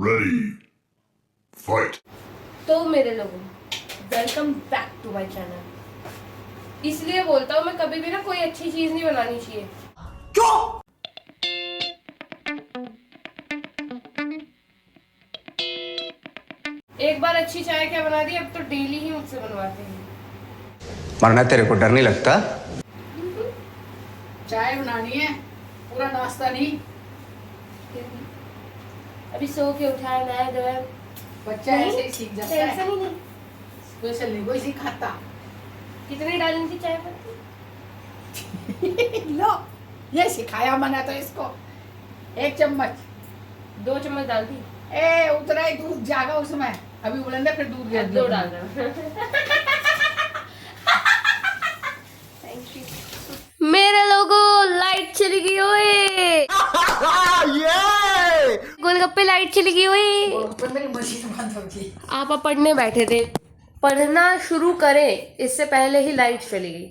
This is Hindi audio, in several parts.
Ready. Fight. तो मेरे लोगों, welcome back to my channel. इसलिए बोलता हूँ मैं कभी भी ना कोई अच्छी चीज नहीं बनानी चाहिए। क्यों? एक बार अच्छी चाय क्या बना दी, अब तो डेली ही मुझसे बनवाते हैं। मरना तेरे को डर नहीं लगता? चाय बनानी है, पूरा नाश्ता नहीं। अभी सो के उठा है, नया धोया। बच्चा ऐसे ही सीख जाता है। टेंशन ही नहीं। स्पेशल नहीं कोई सिखाता। कितनी डालनी थी चाय पत्ती? लो, ये सिखाया मैंने तो इसको। 1 चम्मच। 2 चम्मच डाल दी। ए उतना ही दूध जागा उसमें। अभी उबलने फिर दूध गिर 2 डाल देना। मेरे लोगों, लाइट चली गई ओए। गोलगप्पे लाइट चली गई ओए। मेरी मशीन बंद हो गई। आप पढ़ने बैठे थे, पढ़ना शुरू करें इससे पहले ही लाइट चली गई।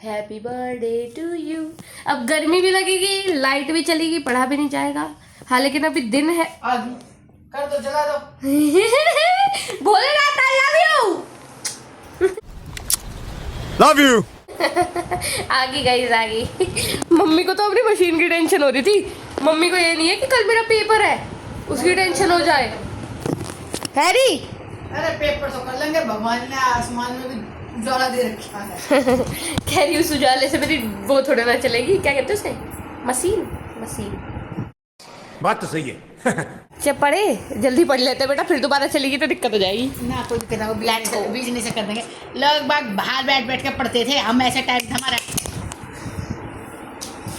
Happy birthday to you. अब गर्मी भी लगेगी, लाइट भी चलेगी, पढ़ा भी नहीं जाएगा। हाँ लेकिन अभी दिन है। आगे कर दो, जला दो। बोले ना लव यू। आगे गाइस आगे। मम्मी को तो अपनी मशीन की टेंशन हो रही थी। मम्मी को ये नहीं है कि कल मेरा पेपर है, उसकी टेंशन हो जाए। हैरी, अरे पेपर तो कर लेंगे, भगवान ने आसमान में भी उजाला दे रखा है। कह रही उस उजाले से मेरी वो थोड़ा ना चलेगी। क्या कहते हैं उसे? मशीन। बात तो सही है। जब पढ़े जल्दी पढ़ लेते बेटा, फिर दोबारा चलेगी तो दिक्कत हो जाएगी ना। कोई दिक्कत ना, बीच नहीं से कर देंगे। लोग बाग बाहर बैठ के पढ़ते थे, हम ऐसे टाइम था हमारा।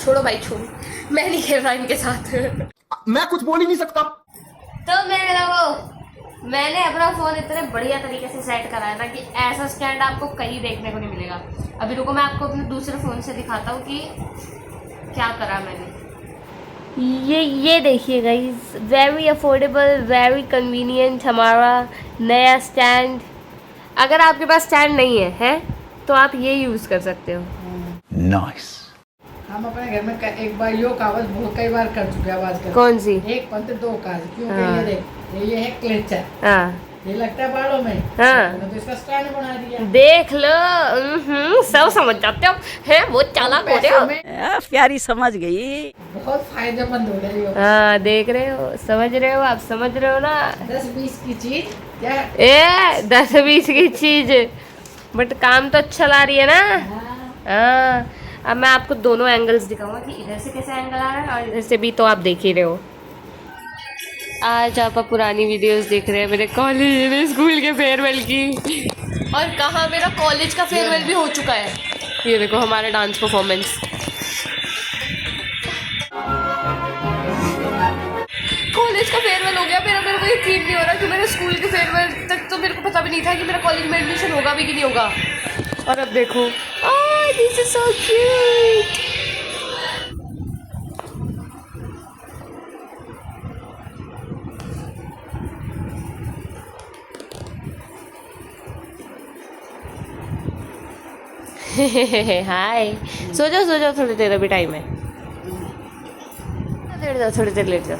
छोड़ो भाई छोड़ो, मैं नहीं खेल रहा इनके साथ। मैं कुछ बोल ही नहीं सकता। तो मेरे लोगों, मैंने अपना फोन इतने बढ़िया तरीके से सेट कराया था कि ऐसा स्टैंड आपको कहीं देखने को नहीं मिलेगा। अभी रुको, मैं आपको अपने दूसरे फोन से दिखाता हूँ कि क्या करा मैंने। ये देखिए guys, very affordable, very convenient हमारा नया स्टैंड। अगर आपके पास स्टैंड नहीं है तो आप ये यूज़ कर सकते हो। नाइस। हम अपने घर में एक बार यो कागज बहुत कई बार कर चुके हैं। आवाज कर कौन सी? 1 पंथ 2 कागज। क्योंकि हाँ। ये देख, ये है क्लेच है। हाँ ये लगता है बालों में। हाँ। मैंने तो इसका स्टैंड बना दिया। देख लो, सब समझ जाते हो। है वो चालाक हो रहे हो। प्यारी समझ गई। बहुत फायदेमंद हो गई। हाँ देख रहे हो, समझ रहे हो, आप समझ रहे हो ना। 10-20 की चीज क्या? 10-20 की चीज, बट काम तो अच्छा ला रही है ना। हाँ, अब मैं आपको दोनों एंगल्स दिखाऊंगा कि इधर से कैसे एंगल आ रहा है और इधर से भी, तो आप देख ही रहे हो। आज आप पुरानी वीडियोस देख रहे हैं मेरे कॉलेज में स्कूल के फेयरवेल की। और कहाँ मेरा कॉलेज का फेयरवेल भी हो चुका है। ये देखो हमारा डांस परफॉर्मेंस। कॉलेज का फेयरवेल हो गया मेरा, मेरे को यकीन नहीं हो रहा कि मेरे स्कूल के फेयरवेल तक तो मेरे को पता भी नहीं था कि मेरा कॉलेज में एडमिशन होगा भी कि नहीं होगा। और अब देखो, दिस इज सो क्यूट। हाय, सो जाओ थोड़ी देर, अभी टाइम है। लेट जाओ, थोड़ी देर लेट जाओ।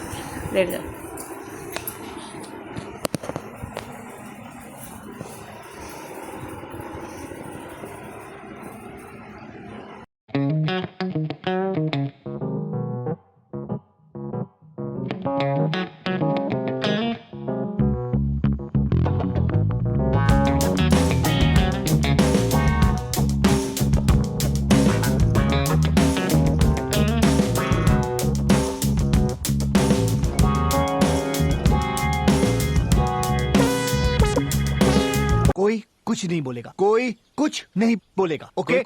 कोई कुछ नहीं बोलेगा, कोई कुछ नहीं बोलेगा, ओके?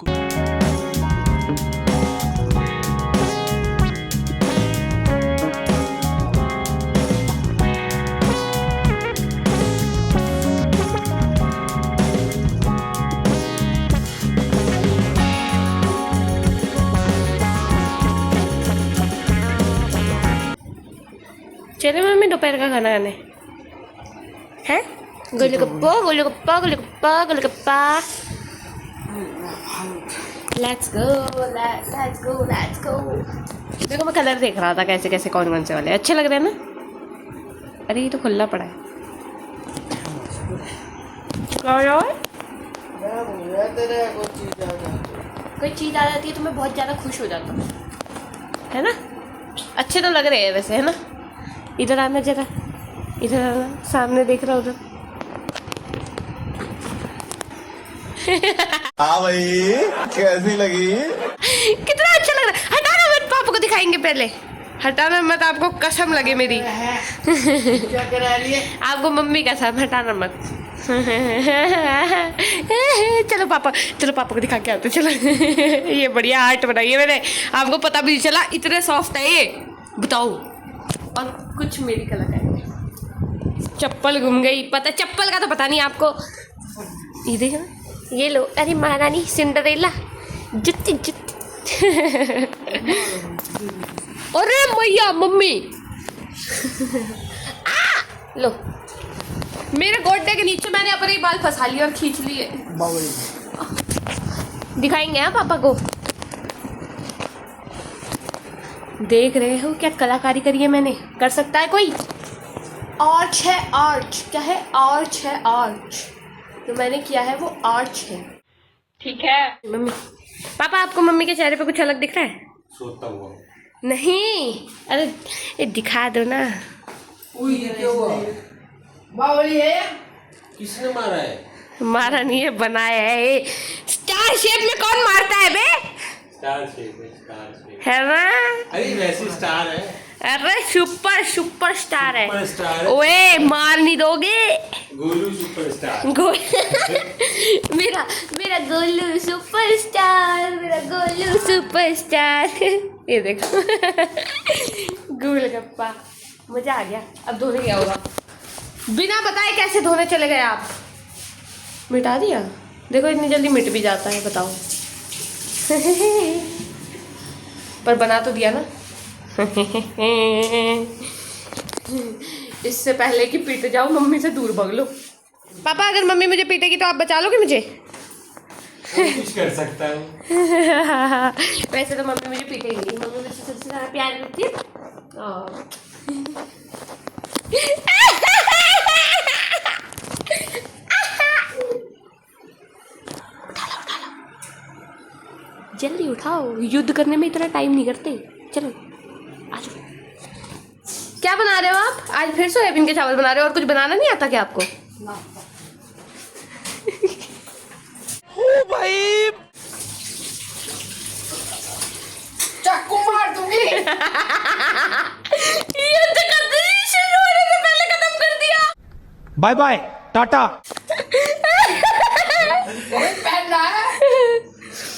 चले मम्मी दोपहर का खाना खाने हैं। गोलगप्पा। Let's go. देखो मैं कलर देख रहा था कैसे कैसे कौन कौन से वाले अच्छे लग रहे हैं ना। अरे ये तो खुला पड़ा है। क्या यार? कोई चीज़ आ जाती है तो मैं बहुत ज़्यादा खुश हो जाता हूँ, है ना? अच्छे तो लग रहे हैं वैसे, है ना? इधर आना जरा, इधर आना, सामने देख रहा उधर। हाँ भाई, कैसी लगी? कितना अच्छा लग रहा है। हटाना मत, पापा को दिखाएंगे पहले। हटाना मत, आपको कसम लगे मेरी। क्या करा रही है? आपको मम्मी कसम, हटाना मत। चलो पापा को दिखा के आते, चलो। ये बढ़िया आर्ट बनाई है मैंने, आपको पता भी नहीं चला, इतने सॉफ्ट है ये, बताओ। और कुछ मेरी कलाकारी। चप्पल घूम गई, पता चप्पल का तो पता नहीं आपको। ये देखो ना, ये लो। अरे महारानी सिंड्रेला, जुत्ती जुत्ती। अरे मैया मम्मी। लो, मेरे गोड्डे के नीचे मैंने अपने ही बाल फंसा लिए और खींच लिए। दिखाएंगे हाँ पापा को। देख रहे हो क्या कलाकारी करी है मैंने? कर सकता है कोई? आर्च है, आर्च। क्या है? आर्च है, आर्च। जो मैंने किया है वो आर्च है, ठीक है? मम्मी, पापा आपको मम्मी के चेहरे पे कुछ अलग दिख रहा है? सोता हुआ नहीं, अरे ये दिखा दो ना। बावली है? किसने मारा है? मारा नहीं है, बनाया है। ये स्टार शेप में कौन मारता है बे? स्टार शेप है, स्टार शेप है ना? अरे वैसे स्टार है। अरे सुपर स्टार है। सुपरस्टार है। ओए मार नहीं दोगे? गोलू सुपरस्टार। मेरा गोलू सुपरस्टार, मेरा गोलू सुपरस्टार। ये देखो। गोलगप्पा, मजा आ गया। अब धोने क्या होगा? बिना बताए कैसे धोने चले गए आप? मिटा दिया? देखो इतनी जल्दी मिट भी जाता है, बताओ। पर बना तो दिया ना। इससे पहले कि पीट जाओ, मम्मी से दूर भाग लो। पापा अगर मम्मी मुझे पीटेगी तो आप बचा लोगे मुझे? कुछ कर सकता हूँ। वैसे तो मम्मी मुझे पीटेगी, मम्मी मुझे सबसे ज़्यादा प्यार करती है। जल्दी उठाओ, युद्ध करने में इतना टाइम नहीं करते। चलो आ जाओ। क्या बना रहे हो आप? आज फिर सोयाबीन के चावल बना रहे हो? और कुछ बनाना नहीं आता क्या आपको? ओ भाई, चाकू मार दूंगी। युद्ध करने शुरू होने से पहले खत्म कर दिया। Bye bye tata. पहन रहा है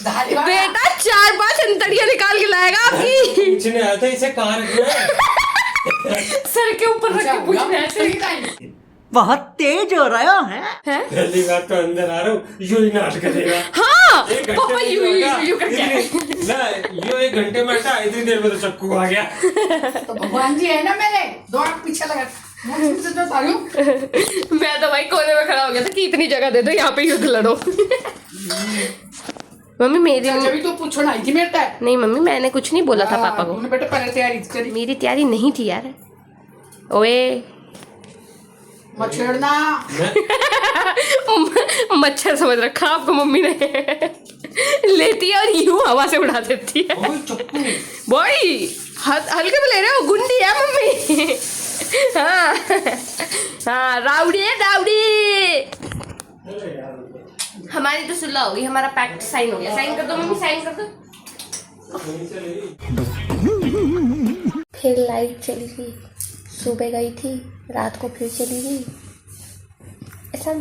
धारी वाला। बेटा 4-5 अंतड़ियां निकाल के लाएगा आपकी। पूछने आया था इसे कहाँ रखना है? सर के ऊपर रख के पूछना है ऐसे। बहुत तेज हो रहा है। पहली बात तो अंदर आ रहा हूँ, यो ही नाट करेगा। हाँ, एक घंटे पापा में यू करके आए। ना, यो 1 घंटे में हटा, इतनी देर में तो चक्कू आ गया। तो भगवान जी है ना, मेरे दो आंख पीछे लगा से जो तालू। मैं तो भाई कोने में खड़ा हो गया था कि इतनी जगह दे दो, यहाँ पे युद्ध लड़ो। मम्मी मेरी जब तो पूछो ना थी मेरे। नहीं मम्मी, मैंने कुछ नहीं बोला था पापा को। बेटा पहले तैयारी करी। मेरी तैयारी नहीं थी यार। ओए मत छेड़ना। मच्छर समझ रखा आपको मम्मी ने। लेती है और यूं हवा से उड़ा देती है। भाई हल्के में ले रहे हो, गुंडी है मम्मी। हाँ हाँ, राउडी है राउडी। हमारी तो सुलह होगी, हमारा पैक्ट साइन हो गया। साइन कर दो मम्मी, साइन कर दो। फिर लाइट चली गई, सुबह गई थी, रात को फिर चली गई। ऐसा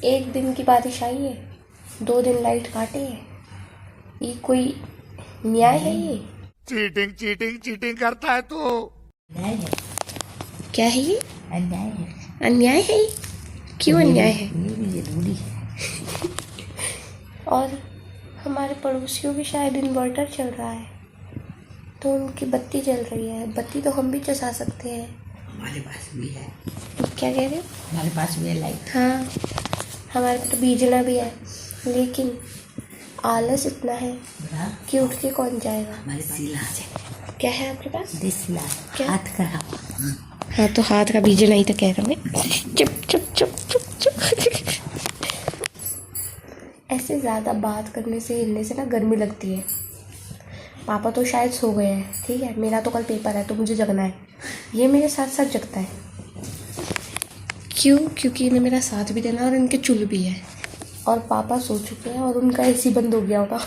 1 दिन की बारिश आई है, 2 दिन लाइट काटे है। ये कोई न्याय है? ये चीटिंग चीटिंग चीटिंग करता है तू। क्या है ये? अन्याय है। अन्याय है ये? क्यों अन्याय है? ये भी जरूरी है। और हमारे पड़ोसियों भी शायद इन्वर्टर चल रहा है, तो उनकी बत्ती जल रही है। बत्ती तो हम भी चसा सकते हैं। हमारे पास भी है। क्या कह रहे हो? हमारे पास भी है लाइट। हाँ, हमारे पास तो बिजला भी है, लेकिन आलस इतना है कि उठ के कौन जाएगा। हमारे पास इलाज है, क्या है आपके पास? देसी इलाज, क्या? हाथ का हवा। हाँ तो हाथ का बीजे नहीं तो कह रहा मैं। चुप चुप चुप चुप चुप। ऐसे ज़्यादा बात करने से, हिलने से ना गर्मी लगती है। पापा तो शायद सो गए हैं, ठीक है। मेरा तो कल पेपर है तो मुझे जगना है। ये मेरे साथ साथ जगता है। क्यों? क्योंकि इन्हें मेरा साथ भी देना और इनके चुल भी है। और पापा सो चुके हैं और उनका एसी बंद हो गया होगा।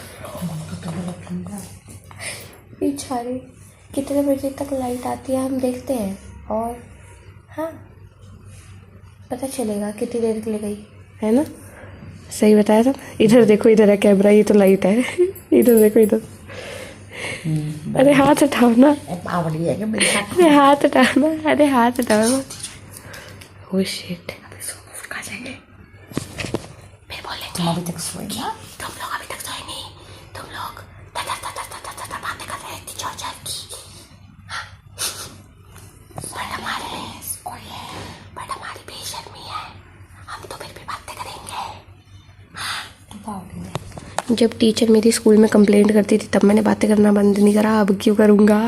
बेचारे। कितने बजे तक लाइट आती है हम देखते हैं, और हाँ पता चलेगा कितनी देर के लिए गई है ना। सही बताया था। इधर देखो, इधर है कैमरा, ये तो लाइट है। इधर देखो, इधर। अरे हाथ हटाओ ना, पावड़ी है कि मेरे हाथ अरे हाथ हटाओ ना, अरे हाथ हटाओ ना। ओह शिट, खा जाएंगे। फिर बोलेंगे तुम अभी तक सोए ना? तुम लोग अभी तक सोए नहीं, तुम लोग बातें कर रहे थे चौचर की। बट हमारी बेशर्मी है, हम तो फिर भी बातें करेंगे। तो पावड़ी है। जब टीचर मेरी स्कूल में कंप्लेंट करती थी तब मैंने बातें करना बंद नहीं करा, अब क्यों करूँगा।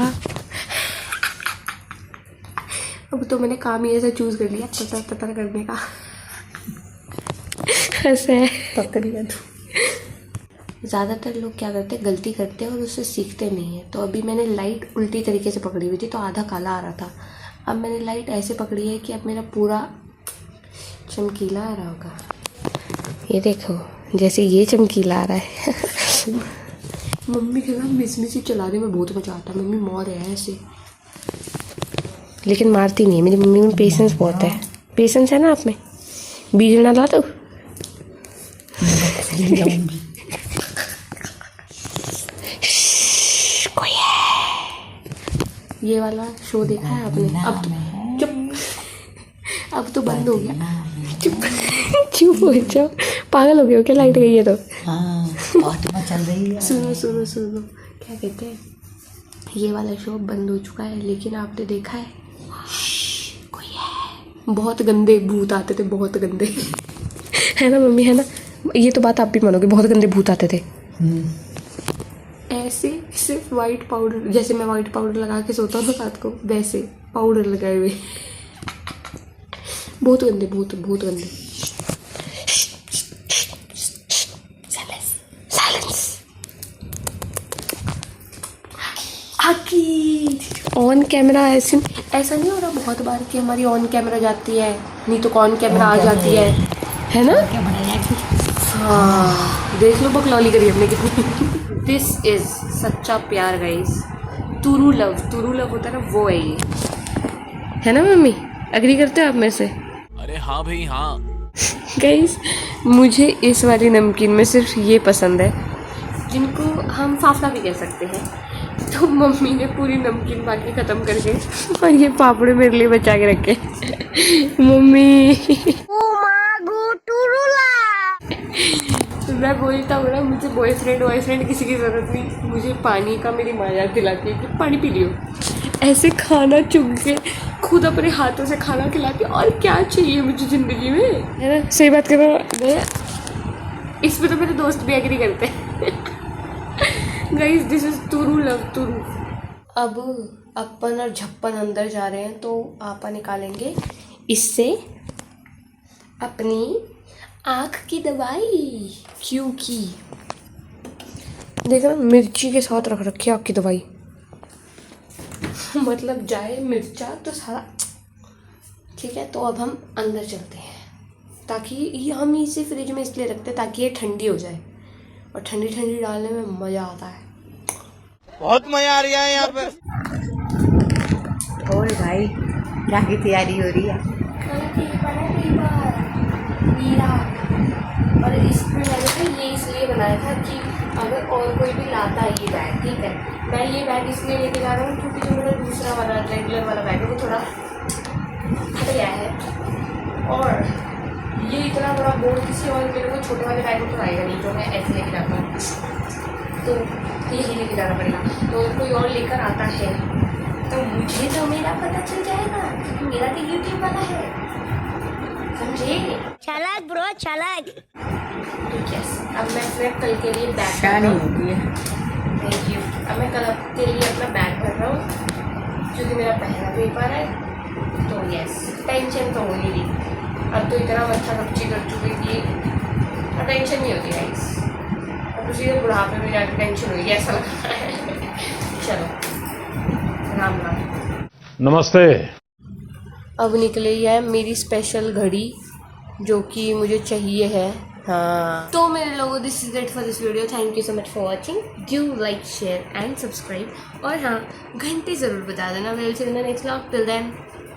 अब तो मैंने काम ही ऐसा चूज कर लिया, ततर करने का। ऐसे ततर कर दूँ। ज़्यादातर लोग क्या करते हैं, गलती करते हैं और उससे सीखते नहीं हैं। तो अभी मैंने लाइट उल्टी तरीके से पकड़ी हुई थी तो आधा काला आ रहा था। अब मैंने लाइट ऐसे पकड़ी है कि अब मेरा पूरा चमकीला आ रहा होगा। ये देखो, जैसे ये चमकीला आ रहा है। मम्मी के ना मिस चलाने में बहुत मजा आता है। मम्मी मार है ऐसे, लेकिन मारती नहीं है। मेरी मम्मी में पेशेंस बहुत है। पेशेंस है ना आप में? बीज ना ला दो। कोई है। ये वाला शो देखा है आपने? अब तो चुप, अब तो बंद हो गया। चुप हो जाओ, पागल हो गए हो क्या? लाइट गई है तो। हाँ, फातिमा चल रही है। सुनो, क्या कहते हैं, ये वाला शो बंद हो चुका है, लेकिन आपने देखा है कोई है। बहुत गंदे भूत आते थे, बहुत गंदे। है ना मम्मी, है ना? ये तो बात आप भी मानोगे, बहुत गंदे भूत आते थे। ऐसे सिर्फ वाइट पाउडर, जैसे मैं वाइट पाउडर लगा के सोता हूँ रात को, वैसे पाउडर लगाए हुए। बहुत गंदे भूत, बहुत गंदे। ऑन कैमरा ऐसा नहीं हो रहा बहुत बार कि हमारी ऑन कैमरा जाती है, नहीं तो कौन कैमरा आ जाती है ना? क्या बनाएगी? हाँ देख लो बकलौली करी हमने कितनी। दिस इज सच्चा प्यार गाइस। तुरु लव होता है ना, वो है ये, है ना मम्मी? एग्री करते हो आप मेरे से? अरे हाँ भाई हाँ। गाइस मुझे इस वाली नमकीन में सिर्फ ये पसंद है, जिनको हम फाफड़ा भी कह सकते हैं। तो मम्मी ने पूरी नमकीन बाकी ख़त्म करके और ये पापड़े मेरे लिए बचा के रखे। मम्मी मैं बोलता हूँ ना, मुझे बॉयफ्रेंड किसी की ज़रूरत नहीं। मुझे पानी का मेरी माँ याद दिलाती है कि पानी पी लियो। ऐसे खाना चुग के खुद अपने हाथों से खाना खिलाती है, और क्या चाहिए मुझे ज़िंदगी में, है ना? सही बात कर रहा हूँ। इस पर तो मेरे दोस्त भी एग्री करते हैं। Guys this is true love true. अब अपन और झप्पन अंदर जा रहे हैं, तो आपा निकालेंगे इससे अपनी आँख की दवाई, क्योंकि देखो ना मिर्ची के साथ रख रखी है आँख की दवाई। मतलब जाए मिर्चा तो सारा ठीक है। तो अब हम अंदर चलते हैं, ताकि ये हम इसे फ्रिज में इसलिए रखते हैं ताकि ये ठंडी हो जाए, और ठंडी डालने में मज़ा आता है। बहुत मजा आ रहा है यहाँ पे। और भाई क्या की तैयारी हो रही है? और इसमें मैंने ये इसलिए बनाया था कि अगर और कोई भी लाता है ये बैग, ठीक है, मैं ये बैग इसलिए लेके जा रहा हूँ क्योंकि जो मेरा दूसरा वाला रेगुलर वाला बैग है वो थोड़ा हट गया है, और ये इतना बड़ा बोर्ड किसी और मेरे को छोटे वाले बैग में तो आएगा नहीं, जो मैं ऐसे लेके जाता हूँ, तो यही लेके जाना पड़ेगा। तो कोई और लेकर आता है तो मुझे तो मेरा पता चल जाएगा, क्योंकि मेरा तो यूट्यूब वाला है, समझे? चालाक ब्रो चालाक। यस अब मैं अपने कल के लिए बैग शानी होती है। Thank you. अब मैं कल के लिए अपना बैग भर रहा हूँ क्योंकि मेरा पहला पेपर है। तो यस, टेंशन तो हो ही रही। अब तो इतना अच्छा बच्ची कर चुकी कि अब टेंशन नहीं होती गाइस। अब उसी के बुढ़ापे में जाकर टेंशन हुई ऐसा लग रहा है। चलो राम राम। नमस्ते। अब निकली है मेरी स्पेशल घड़ी जो कि मुझे चाहिए है। हाँ, तो मेरे लोगों, this is it for this video. Thank you so much for watching. Do like, share and subscribe. और हाँ, घंटे ज़रूर बता देना। Will see in the next vlog. Till then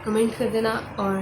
comment कर देना और